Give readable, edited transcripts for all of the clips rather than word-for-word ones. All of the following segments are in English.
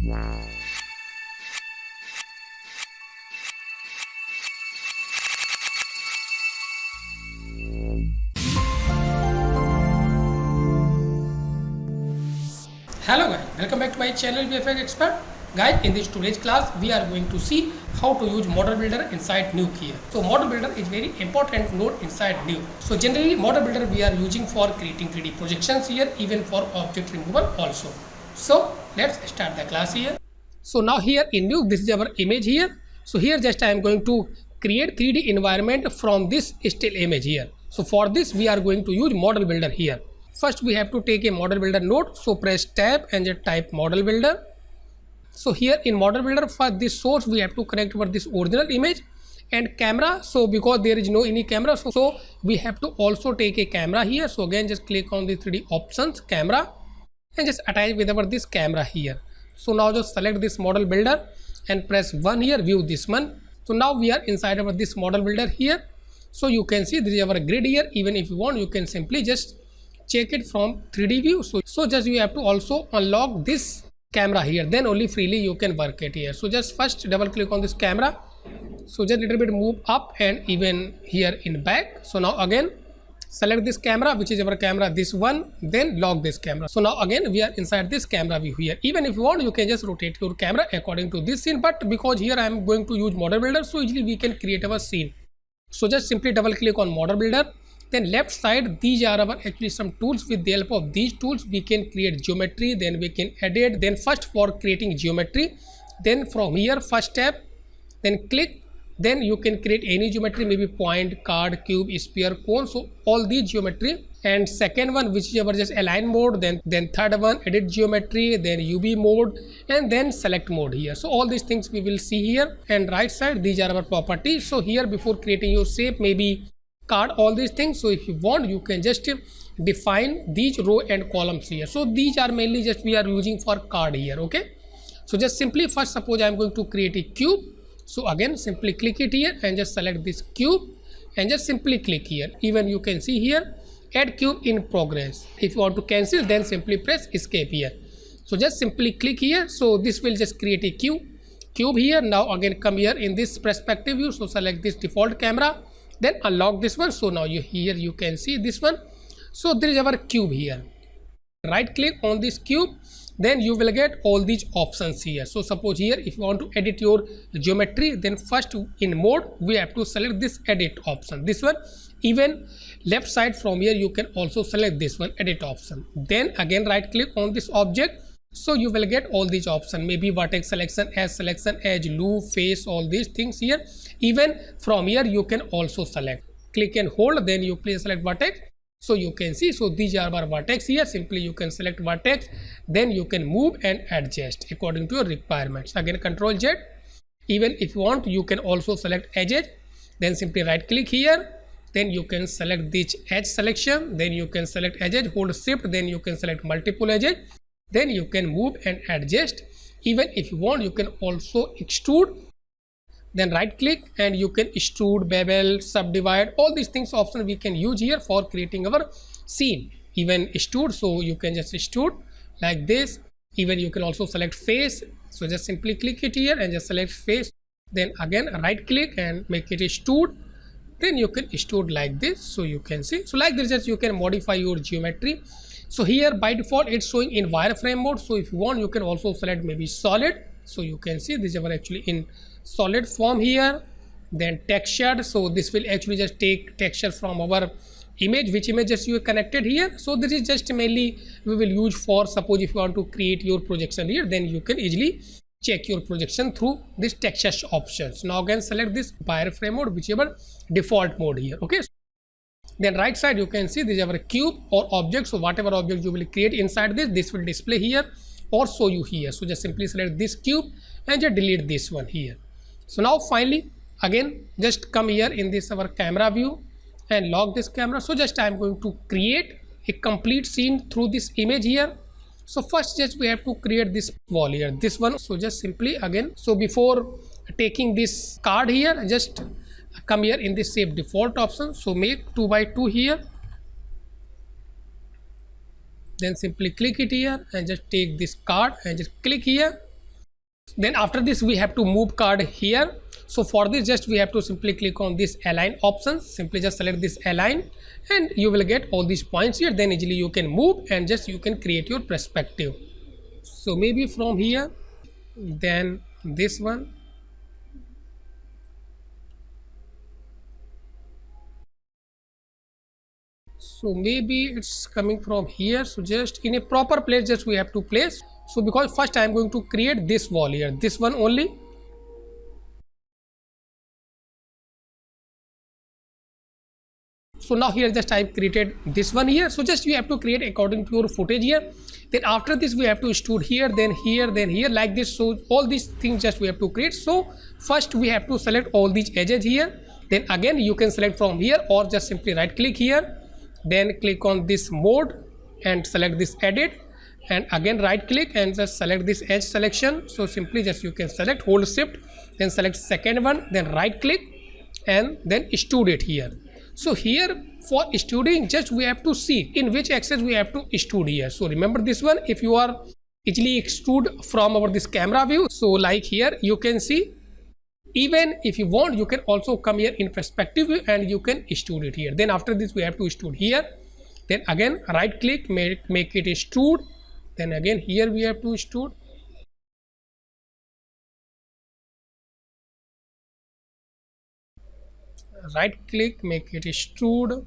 Hello guys, welcome back to my channel VFX Expert. Guys, in this today's class we are going to see how to use Model Builder inside Nuke here. So Model Builder is very important node inside Nuke. So generally Model Builder we are using for creating 3D projections here, even for object removal also. So let's start the class here. So now here in Nuke, this is our image here. So here just I am going to create 3D environment from this still image here. So for this we are going to use Model Builder here. First we have to take a Model Builder node, so press tab and just type Model Builder. So here in Model Builder, for this source we have to connect over this original image and camera. So because there is no any camera, so we have to also take a camera here. So again just click on the 3D options, camera, and just attach with our this camera here. So now just select this Model Builder and press 1 here, view this one. So now we are inside of this Model Builder here. So you can see this is our grid here. Even if you want, you can simply just check it from 3D view. So just you have to also unlock this camera here, then only freely you can work it here. So just first double click on this camera. So just little bit move up and even here in back. So now again select this camera, which is our camera, this one, then lock this camera. So now again we are inside this camera view here. Even if you want, you can just rotate your camera according to this scene, but because here I am going to use Model Builder, so easily we can create our scene. So just simply double click on Model Builder. Then left side, these are our actually some tools. With the help of these tools we can create geometry, then we can edit. Then first for creating geometry, then from here first tab, then click, then you can create any geometry, maybe point, card, cube, sphere, cone, so all these geometry. And second one, which is our just align mode, then third one edit geometry, then UV mode, and then select mode here. So all these things we will see here. And right side, these are our properties. So here before creating your shape, maybe card, all these things. So if you want, you can just define these row and columns here. So these are mainly just we are using for card here. Okay, so just simply first suppose I am going to create a cube. So again simply click it here and just select this cube and just simply click here. Even you can see here add cube in progress. If you want to cancel, then simply press escape here. So just simply click here. So this will just create a cube here. Now again come here in this perspective view. So select this default camera, then unlock this one. So now here you can see this one. So there is our cube here. Right click on this cube, then you will get all these options here. So suppose here if you want to edit your geometry, then first in mode we have to select this edit option, this one. Even left side from here you can also select this one, edit option. Then again right click on this object. So you will get all these options, maybe vertex selection, edge, loop, face, all these things here. Even from here you can also select, click and hold, then you please select vertex. So you can see, so these are our vertex here. Simply you can select vertex, then you can move and adjust according to your requirements. Again Ctrl Z. Even if you want, you can also select edges, then simply right click here, then you can select this edge selection, then you can select edges, hold shift, then you can select multiple edges, then you can move and adjust. Even if you want, you can also extrude, then right click and you can extrude, bevel, subdivide, all these things option we can use here for creating our scene. Even extrude, so you can just extrude like this. Even you can also select face, so just simply click it here and just select face, then again right click and make it extrude, then you can extrude like this. So you can see, so like this just you can modify your geometry. So here by default it's showing in wireframe mode. So if you want, you can also select maybe solid. So you can see this is our actually in solid form here. Then textured, so this will actually just take texture from our image, which images you connected here. So this is just mainly we will use for, suppose if you want to create your projection here, then you can easily check your projection through this texture options. Now again select this wireframe mode, whichever default mode here. Okay, then right side you can see this is our cube or object. So whatever object you will create inside this will display here or show you here. So just simply select this cube and just delete this one here. So now finally again just come here in this our camera view and lock this camera. So just I am going to create a complete scene through this image here. So first just we have to create this wall here, this one. So just simply again, so before taking this card here, just come here in this shape default option. So make 2 by 2 here, then simply click it here and just take this card and just click here Then after this we have to move card here. So for this just we have to simply click on this align option, simply just select this align and you will get all these points here. Then easily you can move and just you can create your perspective. So maybe from here, then this one, so maybe it's coming from here. So just in a proper place just we have to place. So because first I am going to create this wall here, this one only. So now here just I created this one here. So just you have to create according to your footage here. Then after this we have to stood here, then here, then here, like this. So all these things just we have to create. So first we have to select all these edges here. Then again you can select from here or just simply right click here. Then click on this mode and select this edit. And again right click and just select this edge selection. So simply just you can select, hold shift, then select second one, then right click and then extrude it here. So here for extruding just we have to see in which axis we have to extrude here. So remember this one, if you are easily extrude from our this camera view, so like here you can see, even if you want you can also come here in perspective view and you can extrude it here. Then after this we have to extrude here, then again right click, make it extrude, then again here we have to extrude. Right click, make it extrude.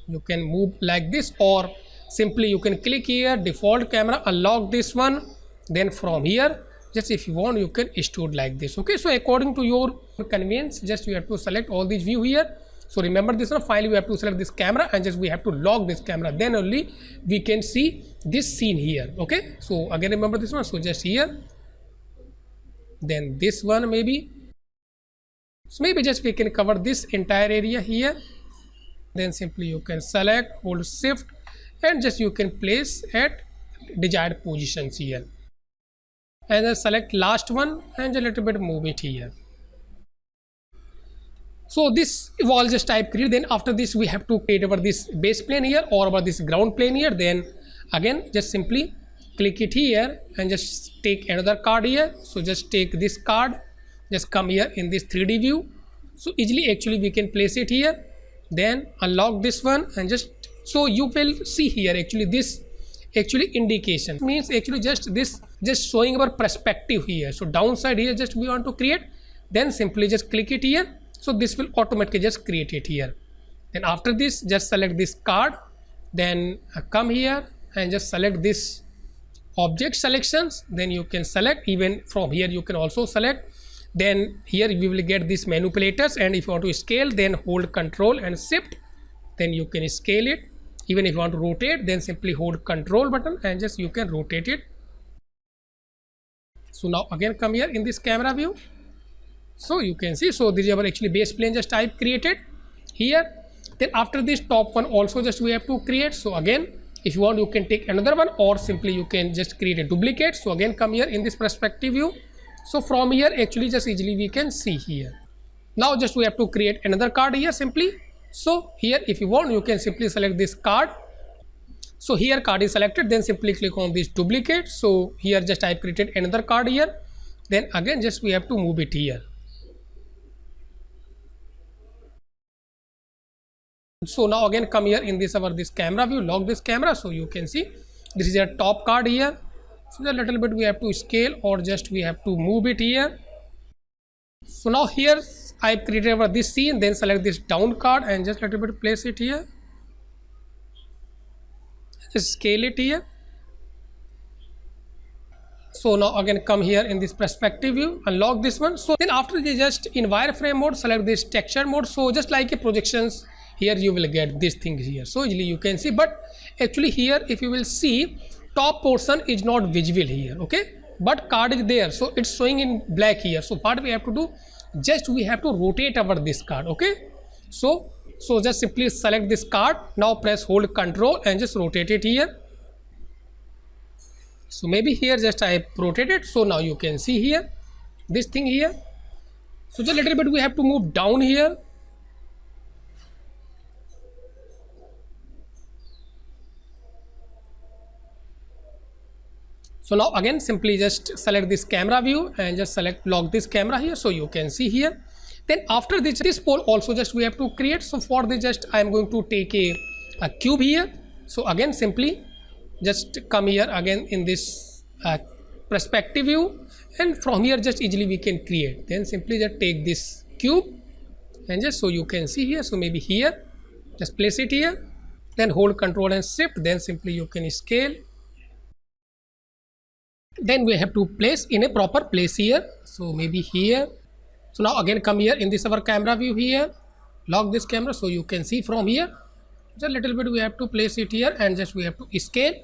You can move like this or simply you can click here, default camera, unlock this one, then from here just if you want you can extrude like this. Okay, so according to your convenience just you have to select all these view here. So remember this one, finally we have to select this camera and just we have to lock this camera, then only we can see this scene here. Okay, so again remember this one, so just here, then this one maybe. So maybe just we can cover this entire area here. Then simply you can select, hold shift and just you can place at desired positions here. And then select last one and a little bit move it here. So this wall just type create. Then after this we have to create over this base plane here or over this ground plane here. Then again just simply click it here and just take another card here. So just take this card, just come here in this 3D view. So easily actually we can place it here, then unlock this one and just, so you will see here actually this actually indication means actually just this just showing our perspective here. So downside here just we want to create, then simply just click it here. So this will automatically just create it here. Then after this just select this card, then come here and just select this object selections, then you can select, even from here you can also select. Then here we will get these manipulators and if you want to scale then hold control and shift, then you can scale it. Even if you want to rotate then simply hold control button and just you can rotate it. So now again come here in this camera view. So you can see, so this is our actually base plane just type created here. Then after this top one also just we have to create. So again if you want you can take another one or simply you can just create a duplicate. So again come here in this perspective view. So from here actually just easily we can see here. Now just we have to create another card here simply. So here if you want you can simply select this card. So here card is selected, then simply click on this duplicate. So here just I created another card here. Then again just we have to move it here. So now again come here in this this camera view, lock this camera. So you can see this is a top card here. So a little bit we have to scale or just we have to move it here. So now here I created over this scene, then select this down card and just a little bit place it here. Just scale it here. So now again come here in this perspective view, unlock this one. So then after this just in wireframe mode select this texture mode. So just like a projections here you will get this thing here. So easily you can see, but actually here if you will see top portion is not visible here, okay, but card is there, so it's showing in black here. So what we have to do, just we have to rotate over this card, okay. So just simply select this card, now press hold control and just rotate it here. So maybe here just I rotate it. So now you can see here this thing here. So just a little bit we have to move down here. So now again simply just select this camera view and just lock this camera here, so you can see here. Then after this pole also just we have to create. So for this just I am going to take a cube here. So again simply just come here again in this perspective view, and from here just easily we can create. Then simply just take this cube and just so you can see here, so maybe here just place it here, then hold Control and Shift, then simply you can scale. Then we have to place in a proper place here, so maybe here. So now again come here in this our camera view here, lock this camera, so you can see from here just a little bit we have to place it here, and just we have to scale.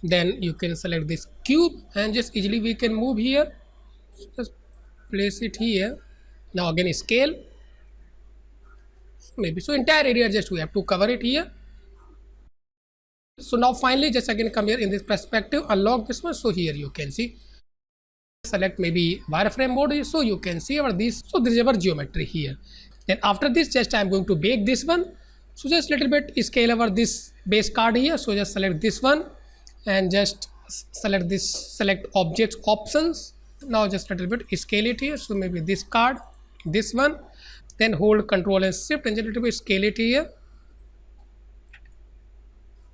Then you can select this cube and just easily we can move here, just place it here. Now again scale, maybe so entire area just we have to cover it here. So now finally just again come here in this perspective, unlock this one, so here you can see, select maybe wireframe mode, so you can see our this. So this is our geometry here. Then after this just I am going to bake this one, so just little bit scale over this base card here, so just select this one and just select this, select objects options. Now just little bit scale it here, so maybe this card, this one, then hold Control and Shift and just little bit scale it here,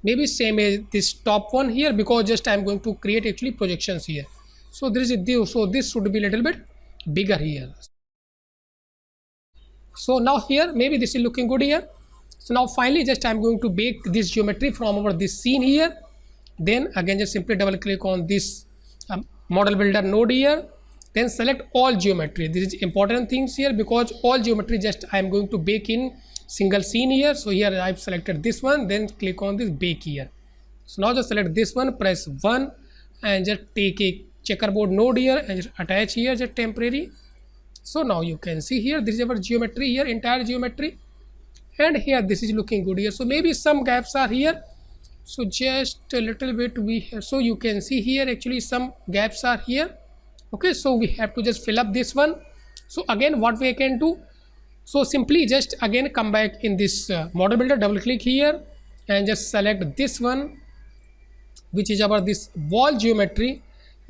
maybe same as this top one here, because just I am going to create actually projections here. So there is a view, so this should be little bit bigger here. So now here maybe this is looking good here. So now finally just I am going to bake this geometry from our this scene here. Then again just simply double click on this model builder node here, then select all geometry. This is important things here, because all geometry just I am going to bake in single scene here. So here I have selected this one, then click on this bake here. So now just select this one, press 1 and just take a checkerboard node here and just attach here just temporary. So now you can see here this is our geometry here, entire geometry, and here this is looking good here. So maybe some gaps are here, so just a little bit we have, so you can see here actually some gaps are here. Okay, so we have to just fill up this one. So again what we can do, so simply just again come back in this model builder, double click here and just select this one, which is our this wall geometry,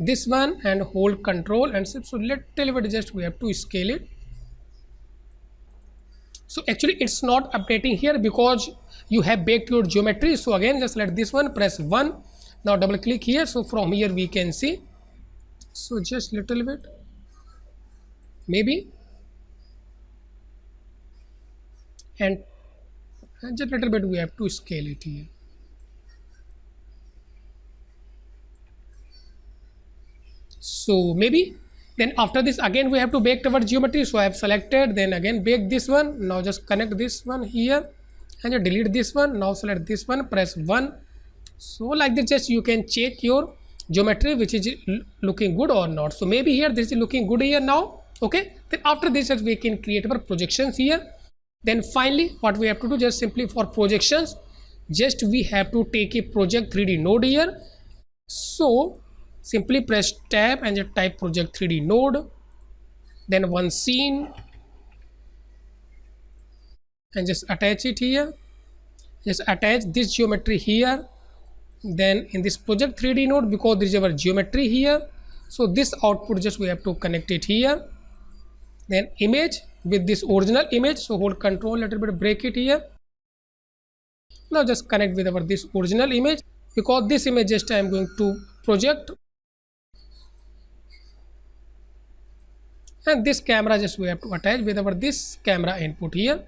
this one, and hold Control and Shift. So little bit just we have to scale it. So actually it's not updating here because you have baked your geometry. So again just select this one, press 1, now double click here, so from here we can see. So just little bit maybe, and just little bit we have to scale it here. So maybe then after this again we have to bake our geometry. So I have selected, then again bake this one. Now just connect this one here and just delete this one. Now select this one, press 1. So like this just you can check your geometry which is looking good or not. So maybe here this is looking good here now. Okay, then after this we can create our projections here. Then finally what we have to do, just simply for projections just we have to take a project 3D node here. So simply press tab and just type project 3D node, then one scene and just attach it here. Just attach this geometry here, then in this project 3D node, because this is our geometry here, so this output just we have to connect it here. Then image with this original image, so hold Control, little bit break it here. Now just connect with our this original image, because this image just I am going to project, and this camera just we have to attach with our this camera input here.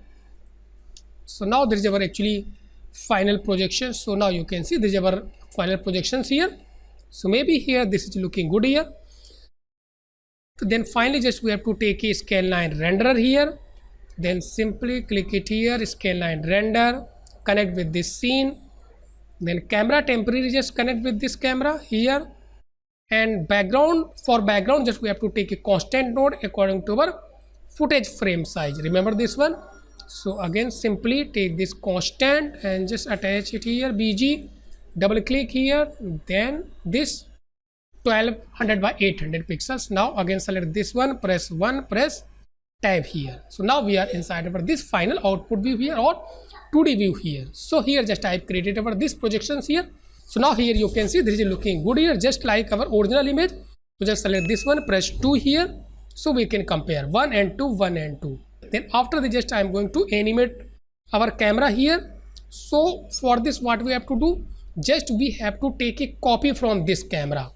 So now there is our actually final projection. So now you can see this is our final projections here. So maybe here this is looking good here. Then finally just we have to take a scale line renderer here, then simply click it here, scale line render, connect with this scene, then camera temporary just connect with this camera here, and background, for background just we have to take a constant node according to our footage frame size. Remember this one. So again simply take this constant and just attach it here, BG, double click here, then this 1200 by 800 pixels. Now again select this one, press 1, press tab here. So now we are inside of this final output view here or 2D view here. So here just I have created our this projections here. So now here you can see this is looking good here, just like our original image. So just select this one, press 2 here, so we can compare 1 and 2, 1 and 2. Then after the just I am going to animate our camera here. So for this what we have to do, just we have to take a copy from this camera.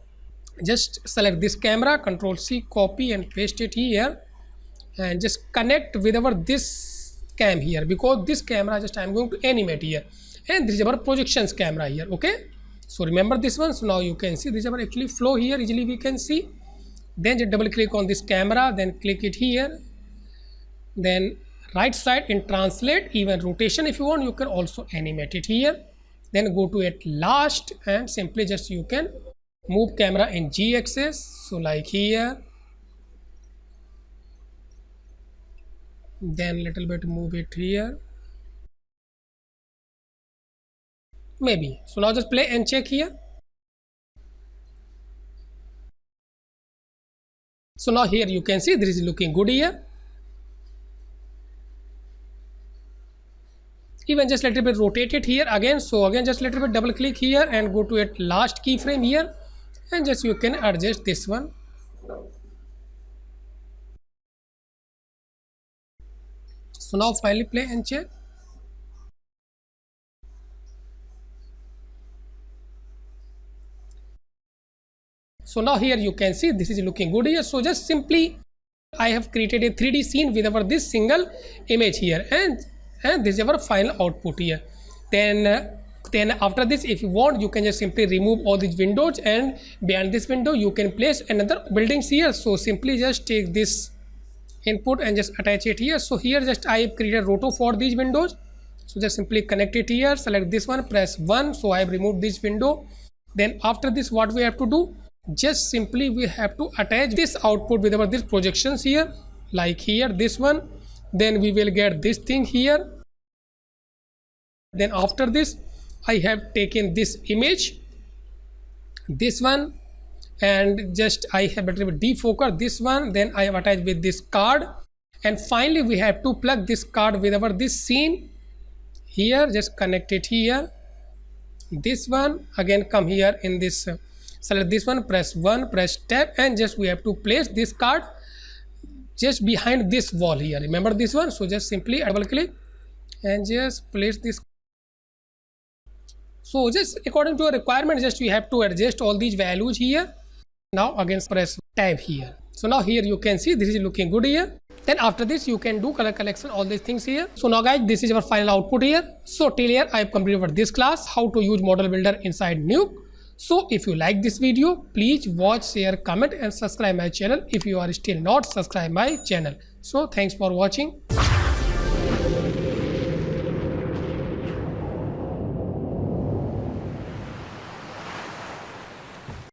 Just select this camera, Ctrl C, copy and paste it here, and just connect with our this cam here, because this camera just I am going to animate here, and this is our projections camera here. Okay, so remember this one. So now you can see this is our actually flow here, easily we can see. Then just double click on this camera, then click it here, then right side in translate, even rotation if you want, you can also animate it here. Then go to at last and simply just you can move camera in G axis, so like here, then little bit move it here maybe. So now just play and check here. So now here you can see this is looking good here. Even just little bit rotate it here again. So again just little bit double click here and go to at last keyframe here, and just you can adjust this one. So now finally play and check. So now here you can see this is looking good here. So just simply I have created a 3D scene with our this single image here, and this is our final output here. Then after this, if you want, you can just simply remove all these windows, and behind this window you can place another buildings here. So simply just take this input and just attach it here. So here just I have created roto for these windows. So just simply connect it here, select this one, press 1. So I have removed this window. Then after this what we have to do, just simply we have to attach this output with our this projections here, like here this one. Then we will get this thing here. Then after this I have taken this image, this one, and just I have a little bit defocus this one. Then I have attached with this card, and finally we have to plug this card with our this scene here. Just connect it here, this one, again come here in this, select this one, press 1, press tab, and just we have to place this card just behind this wall here. Remember this one. So just simply double click and just place this. So just according to your requirement, just we have to adjust all these values here. Now again press tab here. So now here you can see this is looking good here. Then after this you can do color correction, all these things here. So now guys, this is our final output here. So till here I have completed this class, how to use model builder inside Nuke. So if you like this video, please watch, share, comment and subscribe my channel if you are still not subscribed my channel. So thanks for watching.